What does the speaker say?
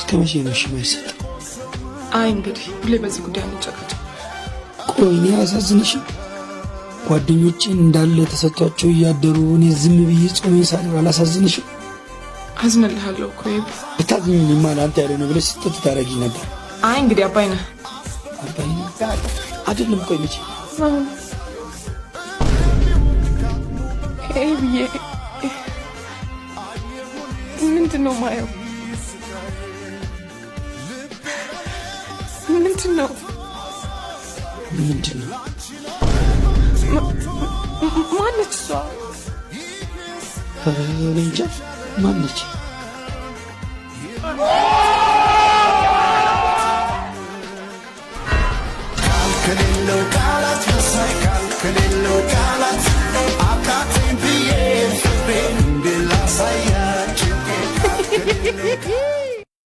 እስከ መቼ ነው እሺ የማይሰጠው? አይ እንግዲህ ሁሌ በዚህ ጉዳይ አንጨቃጨቅ። ቆይ እኔ አያሳዝንሽም? ጓደኞቼን እንዳለ ተሰጥቷቸው እያደሩ እኔ ዝም ብዬ ጾሜን ሳድር አላሳዝንሽም? አዝንልሃለሁ እኮ ብታዝኝልኝማ አንተ ያለው ነው ብለሽ ስትት ታደርጊ ነበር። አይ እንግዲህ አባይ ነህ አይደለም? ቆይ መቼ ብዬ ምንድን ነው ማየው? ምንድን ነው ማነች እሷ? እኔ እንጃ ማነች?